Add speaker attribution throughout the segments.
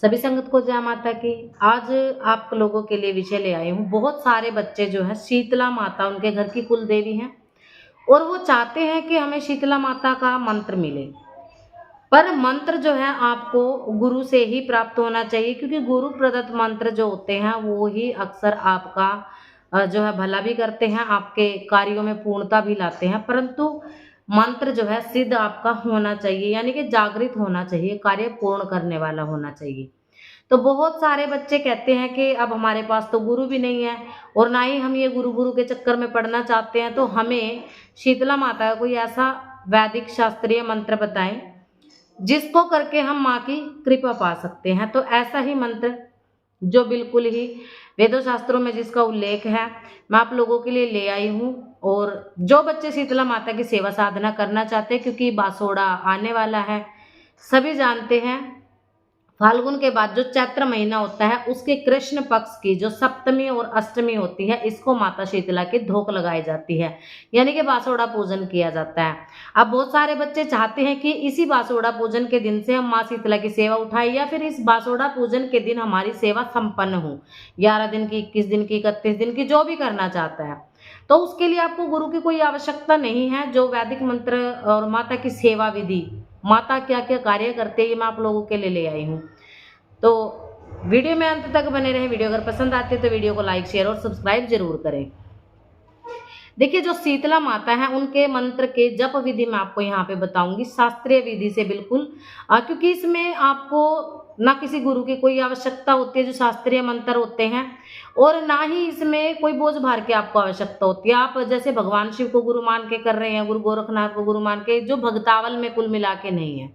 Speaker 1: सभी संगत को जय माता की। आज आप लोगों के लिए विषय ले आई हूँ। बहुत सारे बच्चे जो है शीतला माता उनके घर की कुल देवी हैं और वो चाहते हैं कि हमें शीतला माता का मंत्र मिले, पर मंत्र जो है आपको गुरु से ही प्राप्त होना चाहिए, क्योंकि गुरु प्रदत्त मंत्र जो होते हैं वो ही अक्सर आपका जो है भला भी करते हैं, आपके कार्यों में पूर्णता भी लाते हैं। परंतु मंत्र जो है सिद्ध आपका होना चाहिए, यानी कि जागृत होना चाहिए, कार्य पूर्ण करने वाला होना चाहिए। तो बहुत सारे बच्चे कहते हैं कि अब हमारे पास तो गुरु भी नहीं है और ना ही हम ये गुरु गुरु के चक्कर में पढ़ना चाहते हैं, तो हमें शीतला माता का कोई ऐसा वैदिक शास्त्रीय मंत्र बताएं जिसको करके हम माँ की कृपा पा सकते हैं। तो ऐसा ही मंत्र जो बिल्कुल ही वेदों शास्त्रों में जिसका उल्लेख है, मैं आप लोगों के लिए ले आई हूँ। और जो बच्चे शीतला माता की सेवा साधना करना चाहते हैं, क्योंकि बासोड़ा आने वाला है, सभी जानते हैं फाल्गुन के बाद जो चैत्र महीना होता है उसके कृष्ण पक्ष की जो सप्तमी और अष्टमी होती है, इसको माता शीतला की धोक लगाई जाती है, यानी कि बासोड़ा पूजन किया जाता है। अब बहुत सारे बच्चे चाहते हैं कि इसी बासोड़ा पूजन के दिन से हम माँ शीतला की सेवा उठाएं, या फिर इस बासोड़ा पूजन के दिन हमारी सेवा संपन्न हो, 11 दिन की, 21 दिन की, 31 दिन की, जो भी करना चाहता है। तो उसके लिए आपको गुरु की कोई आवश्यकता नहीं है। जो वैदिक मंत्र और माता की सेवा विधि, माता क्या क्या कार्य करते हैं, ये मैं आप लोगों के लिए ले आई हूँ। तो वीडियो में अंत तक बने रहें। वीडियो अगर पसंद आती है तो वीडियो को लाइक, शेयर और सब्सक्राइब जरूर करें। देखिए, जो शीतला माता है उनके मंत्र के जप विधि मैं आपको यहाँ पे बताऊंगी शास्त्रीय विधि से, बिल्कुल क्योंकि इसमें आपको ना किसी गुरु की कोई आवश्यकता होती है जो शास्त्रीय मंत्र होते हैं, और ना ही इसमें कोई बोझ भार की आपको आवश्यकता होती है। आप जैसे भगवान शिव को गुरु मान के कर रहे हैं, गुरु गोरखनाथ को गुरु मान के, जो भक्तावल में कुल मिला के नहीं है,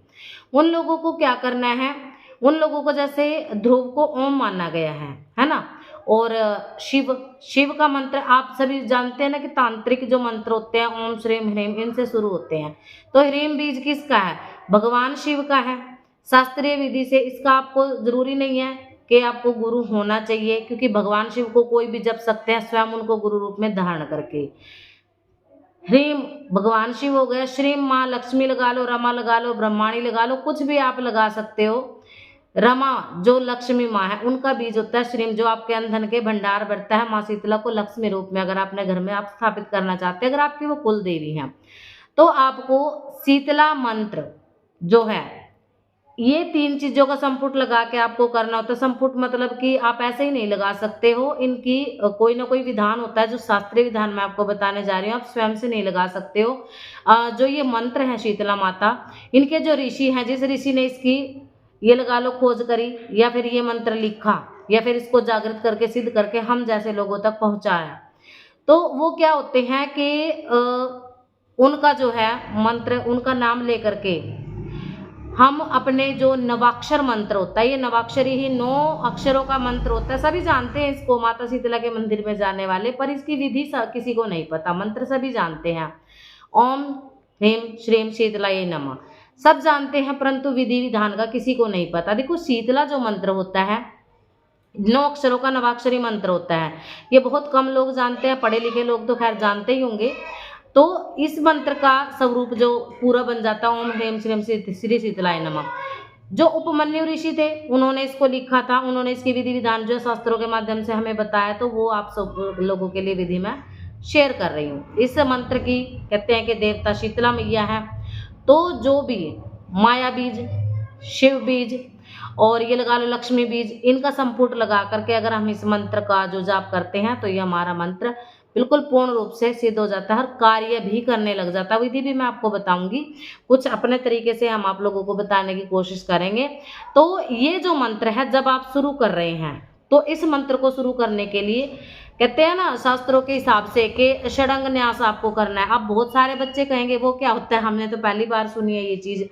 Speaker 1: उन लोगों को क्या करना है, उन लोगों को जैसे ध्रुव को ओम माना गया है ना। और शिव का मंत्र आप सभी जानते हैं ना कि तांत्रिक जो मंत्र होते हैं ओम श्रीम ह्रीम इनसे शुरू होते हैं। तो ह्रीम बीज किसका है? भगवान शिव का है। शास्त्रीय विधि से इसका आपको जरूरी नहीं है कि आपको गुरु होना चाहिए, क्योंकि भगवान शिव को कोई भी जप सकते हैं स्वयं उनको गुरु रूप में धारण करके। ह्रीम भगवान शिव हो गया, श्रीम माँ लक्ष्मी लगा लो, रमा लगा लो, ब्रह्माणी लगा लो, कुछ भी आप लगा सकते हो। रमा जो लक्ष्मी माँ है उनका बीज होता है श्रीम, जो आपके अंधन के भंडार भरता है। माँ शीतला को लक्ष्मी रूप में अगर अपने घर में आप स्थापित करना चाहते हैं, अगर आपकी वो कुल देवी हैं, तो आपको शीतला मंत्र जो है ये 3 चीजों का संपुट लगा के आपको करना होता है। संपुट मतलब कि आप ऐसे ही नहीं लगा सकते हो, इनकी कोई ना कोई विधान होता है, जो शास्त्रीय विधान मैं आपको बताने जा रही हूँ, आप स्वयं से नहीं लगा सकते हो। जो ये मंत्र है शीतला माता, इनके जो ऋषि हैं, जिस ऋषि ने इसकी ये लगा लो खोज करी, या फिर ये मंत्र लिखा, या फिर इसको जागृत करके सिद्ध करके हम जैसे लोगों तक पहुंचाया, तो वो क्या होते हैं कि उनका जो है मंत्र, उनका नाम लेकर के हम अपने जो नवाक्षर मंत्र होता है, ये नवाक्षरी ही 9 अक्षरों का मंत्र होता है, सभी जानते हैं इसको माता शीतला के मंदिर में जाने वाले, पर इसकी विधि किसी को नहीं पता। मंत्र सभी जानते हैं, ओम ह्रीम श्रीम शीतलाय नमः सब जानते हैं, परंतु विधि विधान का किसी को नहीं पता। देखो, शीतला जो मंत्र होता है 9 अक्षरों का नवाक्षरी मंत्र होता है, ये बहुत कम लोग जानते हैं, पढ़े लिखे लोग तो खैर जानते ही होंगे। तो इस मंत्र का स्वरूप जो पूरा बन जाता है ओम ह्रीम श्रीम श्री शीतलाय नमः। जो उपमन्यु ऋषि थे उन्होंने इसको लिखा था, उन्होंने इसकी विधि विधान जो शास्त्रों के माध्यम से हमें बताया, तो वो आप सब लोगों के लिए विधि में शेयर कर रही हूँ। इस मंत्र की कहते हैं कि देवता शीतला मैया है, तो जो भी माया बीज, शिव बीज और ये लगा लो लक्ष्मी बीज, इनका संपुट लगा करके अगर हम इस मंत्र का जो जाप करते हैं, तो ये हमारा मंत्र बिल्कुल पूर्ण रूप से सिद्ध हो जाता है, हर कार्य भी करने लग जाता है। विधि भी मैं आपको बताऊंगी, कुछ अपने तरीके से हम आप लोगों को बताने की कोशिश करेंगे। तो ये जो मंत्र है, जब आप शुरू कर रहे हैं, तो इस मंत्र को शुरू करने के लिए कहते हैं ना शास्त्रों के हिसाब से कि षडंग न्यास आपको करना है। अब बहुत सारे बच्चे कहेंगे वो क्या होता है, हमने तो पहली बार सुनी है ये चीज।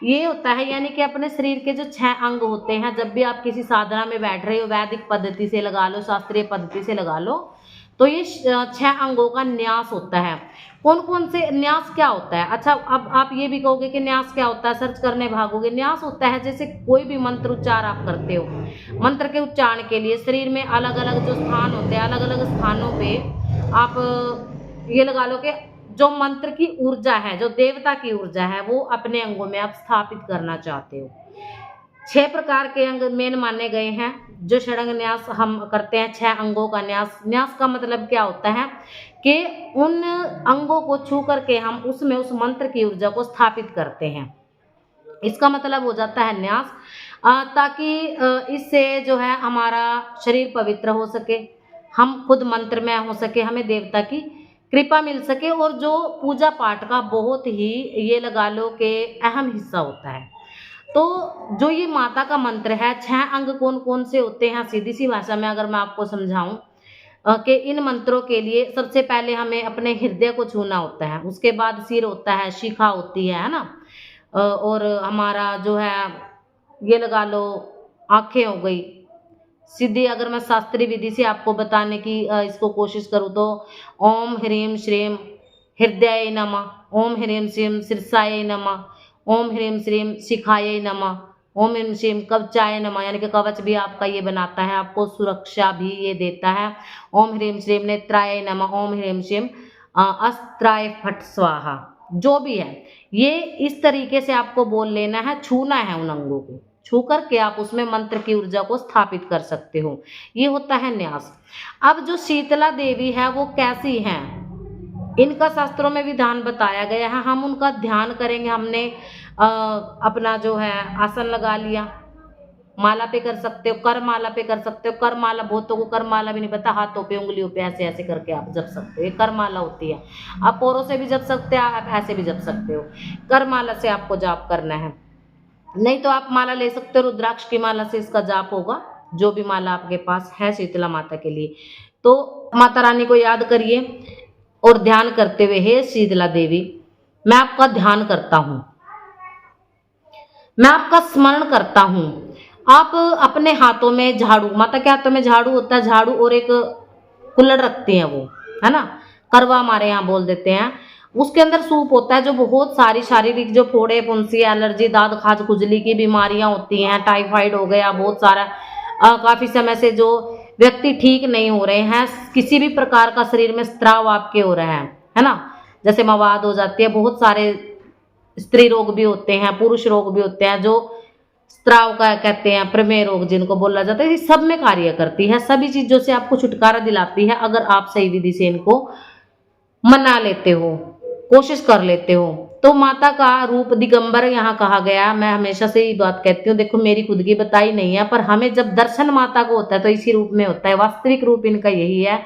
Speaker 1: ये होता है यानी कि अपने शरीर के जो 6 अंग होते हैं, जब भी आप किसी साधना में बैठ रहे हो, वैदिक पद्धति से लगा लो, शास्त्रीय पद्धति से लगा लो, तो ये 6 अंगों का न्यास होता है। कौन कौन से न्यास क्या होता है? अच्छा, अब आप ये भी कहोगे कि न्यास क्या होता है, सर्च करने भागोगे। न्यास होता है जैसे कोई भी मंत्र उच्चार आप करते हो, मंत्र के उच्चारण के लिए शरीर में अलग अलग जो स्थान होते हैं, अलग अलग स्थानों पे आप ये लगा लो कि जो मंत्र की ऊर्जा है, जो देवता की ऊर्जा है, वो अपने अंगों में आप स्थापित करना चाहते हो। 6 प्रकार के अंग मेन माने गए हैं। जो षडंग न्यास हम करते हैं, 6 अंगों का न्यास। न्यास का मतलब क्या होता है कि उन अंगों को छू करके हम उसमें उस मंत्र की ऊर्जा को स्थापित करते हैं। इसका मतलब हो जाता है न्यास, ताकि इससे जो है हमारा शरीर पवित्र हो सके, हम खुद मंत्र में हो सके, हमें देवता की कृपा मिल सके, और जो पूजा पाठ का बहुत ही, ये लगा लो कि अहम हिस्सा होता है। तो जो ये माता का मंत्र है, 6 अंग कौन कौन से होते हैं, सीधी सी भाषा में अगर मैं आपको समझाऊं कि इन मंत्रों के लिए सबसे पहले हमें अपने हृदय को छूना होता है, उसके बाद सिर होता है, शिखा होती है ना, और हमारा जो है ये लगा लो आंखें हो गई। सीधी अगर मैं शास्त्रीय विधि से आपको बताने की इसको कोशिश करूँ तो ओम ह्रीम श्रीम हृदय नमः, ओम ह्रीम श्रीम शीर्षाय नमः, ओम ह्रीम श्रीम शिखाय नमः, ओम ह्रीम श्रीम कवचाय नमः, यानी कि कवच भी आपका ये बनाता है, आपको सुरक्षा भी ये देता है। ओम ह्रीम श्रीम नेत्राय नमः, ओम ह्रीम श्रीम अस्त्राय फट स्वाहा। जो भी है ये इस तरीके से आपको बोल लेना है, छूना है उन अंगों को, छू करके आप उसमें मंत्र की ऊर्जा को स्थापित कर सकते हो। ये होता है न्यास। अब जो शीतला देवी है वो कैसी हैं, इनका शास्त्रों में विधान बताया गया है। हम उनका ध्यान करेंगे। हमने अपना जो है आसन लगा लिया, माला पे कर सकते हो, कर माला पे कर सकते हो। कर माला, बहुतों को कर माला भी नहीं पता, हाथों पे उंगलियों पे ऐसे ऐसे करके आप जप सकते हो, ये कर माला होती है। आप पैरों से भी जप सकते हो, आप ऐसे भी जप सकते हो। कर माला से आपको जाप करना है, नहीं तो आप माला ले सकते हो, रुद्राक्ष की माला से इसका जाप होगा, जो भी माला आपके पास है शीतला माता के लिए। तो माता रानी को याद करिए और ध्यान करते हुए, हे शीतला देवी मैं आपका ध्यान करता हूँ, मैं आपका स्मरण करता हूँ। आप अपने हाथों में झाड़ू, माता के हाथों में झाड़ू होता है, झाड़ू और एक कुल्हड़ रखती हैं वो, है ना, करवा हमारे यहाँ बोल देते हैं। उसके अंदर सूप होता है, जो बहुत सारी शारीरिक जो फोड़े फुंसी एलर्जी दाद खाज खुजली की बीमारियां होती हैं, टाइफाइड हो गया, बहुत सारा काफी समय से जो व्यक्ति ठीक नहीं हो रहे हैं, किसी भी प्रकार का शरीर में स्त्राव आपके हो रहा है ना, जैसे मवाद हो जाती है, बहुत सारे स्त्री रोग भी होते हैं, पुरुष रोग भी होते हैं, जो स्त्राव का कहते हैं, प्रमेय रोग जिनको बोला जाता है, ये सब में कार्य करती है। सभी चीजों से आपको छुटकारा दिलाती है अगर आप सही विधि से इनको मना लेते हो, कोशिश कर लेते हो। तो माता का रूप दिगंबर यहाँ कहा गया। मैं हमेशा से ये बात कहती हूँ, देखो मेरी खुद की बताई नहीं है, पर हमें जब दर्शन माता को होता है तो इसी रूप में होता है। वास्तविक रूप इनका यही है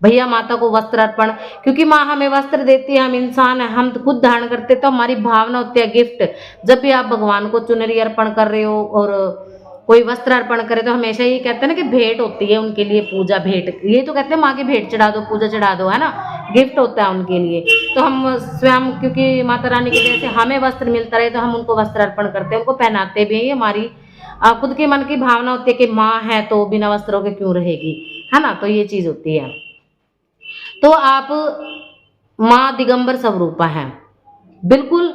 Speaker 1: भैया, माता को वस्त्र अर्पण, क्योंकि माँ हमें वस्त्र देती है, हम इंसान है, हम खुद धारण करते, तो हमारी भावना होती है गिफ्ट। जब भी आप भगवान को चुनरी अर्पण कर रहे हो और कोई वस्त्र अर्पण करे तो हमेशा ये कहते हैं ना कि भेंट होती है उनके लिए, पूजा भेंट, ये तो कहते हैं माँ की भेंट चढ़ा दो, पूजा चढ़ा दो, है ना, गिफ्ट होता है उनके लिए। तो हम स्वयं, क्योंकि माता रानी की वजह से हमें वस्त्र मिलता रहे, तो हम उनको वस्त्र अर्पण करते हैं, उनको पहनाते भी हैं। ये हमारी खुद की मन की भावना होती है कि माँ है तो बिना वस्त्रों के क्यों रहेगी, है ना, तो ये चीज होती है। तो आप माँ दिगंबर स्वरूपा है, बिल्कुल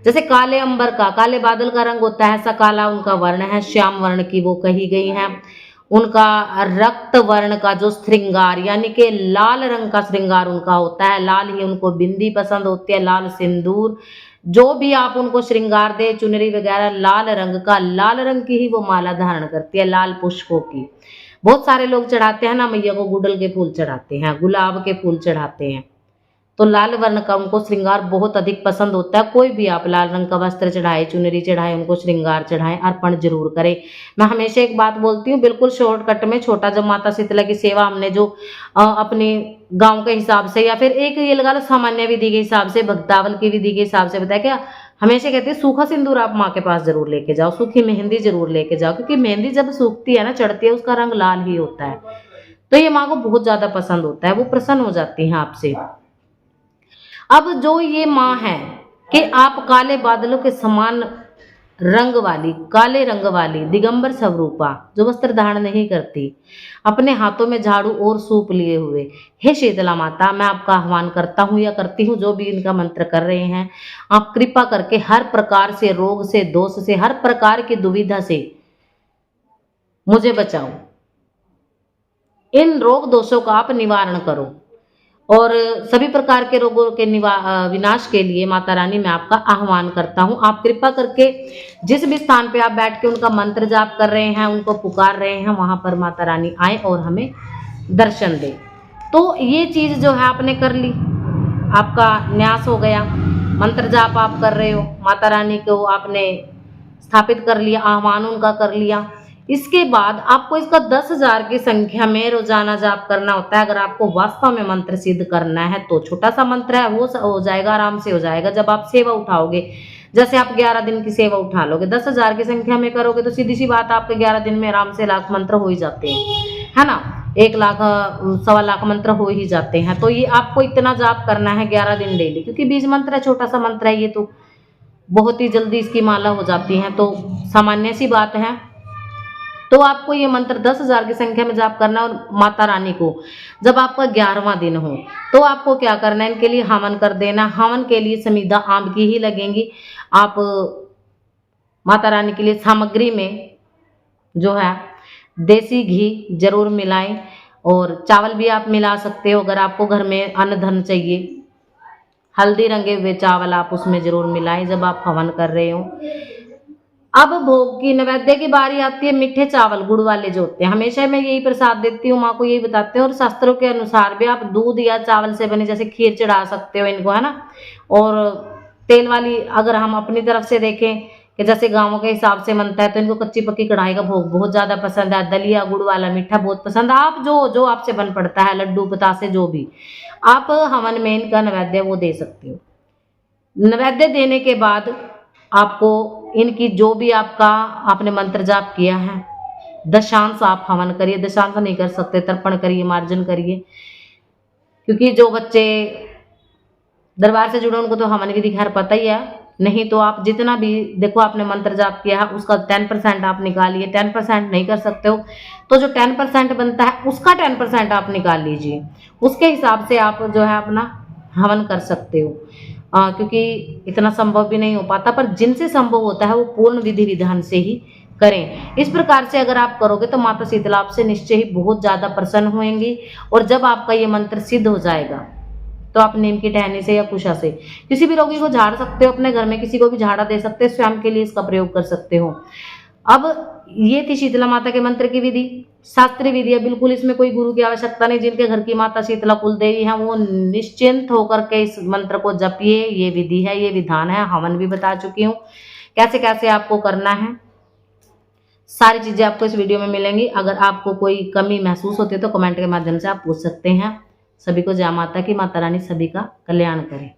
Speaker 1: जैसे काले अंबर का, काले बादल का रंग होता है, ऐसा काला उनका वर्ण है, श्याम वर्ण की वो कही गई है। उनका रक्त वर्ण का जो श्रृंगार, यानी कि लाल रंग का श्रृंगार उनका होता है, लाल ही उनको बिंदी पसंद होती है, लाल सिंदूर, जो भी आप उनको श्रृंगार दे, चुनरी वगैरह, लाल रंग का, लाल रंग की ही वो माला धारण करती है, लाल पुष्पों की। बहुत सारे लोग चढ़ाते हैं ना मैया को, गुड़हल के फूल चढ़ाते हैं, गुलाब के फूल चढ़ाते हैं, तो लाल वर्ण का उनको श्रृंगार बहुत अधिक पसंद होता है। कोई भी आप लाल रंग का वस्त्र चढ़ाए, चुनरी चढ़ाए, उनको श्रृंगार चढ़ाएं, अर्पण जरूर करें। मैं हमेशा एक बात बोलती हूँ, बिल्कुल शॉर्टकट में, छोटा, जब माता शीतला की सेवा हमने जो अपने गांव के हिसाब से या फिर एक ये लगा लो सामान्य विधि के हिसाब से, भक्तावल की विधि के हिसाब से बताया, क्या हमेशा कहते हैं सूखा सिंदूर आप माँ के पास जरूर लेके जाओ, सूखी मेहंदी जरूर लेके जाओ, क्योंकि मेहंदी जब सूखती है ना, चढ़ती है, उसका रंग लाल ही होता है, तो ये माँ को बहुत ज्यादा पसंद होता है, वो प्रसन्न हो जाती हैं आपसे। अब जो ये माँ है कि आप काले बादलों के समान रंग वाली, काले रंग वाली दिगंबर स्वरूपा, जो वस्त्र धारण नहीं करती, अपने हाथों में झाड़ू और सूप लिए हुए, हे शीतला माता मैं आपका आह्वान करता हूँ या करती हूँ, जो भी इनका मंत्र कर रहे हैं, आप कृपा करके हर प्रकार से रोग से, दोष से, हर प्रकार की दुविधा से मुझे बचाओ, इन रोग दोषों का आप निवारण करो। और सभी प्रकार के रोगों के विनाश के लिए माता रानी मैं आपका आह्वान करता हूँ। आप कृपा करके जिस भी स्थान पे आप बैठ के उनका मंत्र जाप कर रहे हैं, उनको पुकार रहे हैं, वहां पर माता रानी आए और हमें दर्शन दे। तो ये चीज जो है आपने कर ली, आपका न्यास हो गया, मंत्र जाप आप कर रहे हो, माता रानी को आपने स्थापित कर लिया, आह्वान उनका कर लिया। इसके बाद आपको इसका 10,000 की संख्या में रोजाना जाप करना होता है। अगर आपको वास्तव में मंत्र सिद्ध करना है तो छोटा सा मंत्र है, वो हो जाएगा, आराम से हो जाएगा। जब आप सेवा उठाओगे, जैसे आप 11 दिन की सेवा उठा लोगे, 10,000 की संख्या में करोगे तो सीधी सी बात, आपके 11 दिन में आराम से लाख मंत्र हो ही जाते हैं, है ना। 1 लाख 1.25 लाख मंत्र हो ही जाते हैं। तो ये आपको इतना जाप करना है 11 दिन डेली, क्योंकि बीज मंत्र है, छोटा सा मंत्र है ये, तो बहुत ही जल्दी इसकी माला हो जाती है, तो सामान्य सी बात है। तो आपको ये मंत्र 10,000 की संख्या में जाप करना। और माता रानी को जब आपका 11वां दिन हो तो आपको क्या करना है, इनके लिए हवन कर देना। हवन के लिए समीधा आम की ही लगेंगी। आप माता रानी के लिए सामग्री में जो है देसी घी जरूर मिलाएं, और चावल भी आप मिला सकते हो अगर आपको घर में अन्न धन चाहिए। हल्दी रंगे हुए चावल आप उसमें जरूर मिलाएं जब आप हवन कर रहे हो। अब भोग की नैवेद्य की बारी आती है। मीठे चावल गुड़ वाले जो होते हैं, हमेशा मैं यही प्रसाद देती हूँ, माँ को यही बताते हैं। और शास्त्रों के अनुसार भी आप दूध या चावल से बने जैसे खीर चढ़ा सकते हो इनको, है ना। और तेल वाली अगर हम अपनी तरफ से देखें कि जैसे गाँवों के हिसाब से बनता है, तो इनको कच्ची पक्की कढ़ाई का भोग बहुत ज्यादा पसंद है। दलिया गुड़ वाला मीठा बहुत पसंद है। आप जो आपसे बन पड़ता है, लड्डू बतासे जो भी आप हवन में इनका नैवेद्य वो दे सकते हो। नैवेद्य देने के बाद आपको इनकी जो भी आपका आपने मंत्र जाप किया है, दशांश आप हवन करिए। दशांश नहीं कर सकते, तर्पण करिए, मार्जन करिए, क्योंकि जो बच्चे दरबार से जुड़े उनको तो हवन विधि खैर पता ही है। नहीं तो आप जितना भी देखो आपने मंत्र जाप किया है उसका 10% आप निकालिए। 10% नहीं कर सकते हो तो जो 10% बनता है उसका 10% आप निकाल लीजिए। उसके हिसाब से आप जो है अपना हवन कर सकते हो, क्योंकि इतना संभव भी नहीं हो पाता, पर जिनसे संभव होता है वो पूर्ण विधि विधान से ही करें। इस प्रकार से अगर आप करोगे तो माता शीतला आपसे निश्चय ही बहुत ज्यादा प्रसन्न होंगी। और जब आपका ये मंत्र सिद्ध हो जाएगा तो आप नीम की टहनी से या कुशा से किसी भी रोगी को झाड़ सकते हो, अपने घर में किसी को भी झाड़ा दे सकते हो, स्वयं के लिए इसका प्रयोग कर सकते हो। अब ये थी शीतला माता के मंत्र की विधि, शास्त्रीय विधि है, बिल्कुल इसमें कोई गुरु की आवश्यकता नहीं। जिनके घर की माता शीतला कुल देवी है वो निश्चिंत होकर के इस मंत्र को जपिए। ये विधि है, ये विधान है, हवन भी बता चुकी हूँ कैसे कैसे आपको करना है। सारी चीजें आपको इस वीडियो में मिलेंगी। अगर आपको कोई कमी महसूस होती है तो कमेंट के माध्यम से आप पूछ सकते हैं। सभी को जय माता की, माता रानी सभी का कल्याण करे।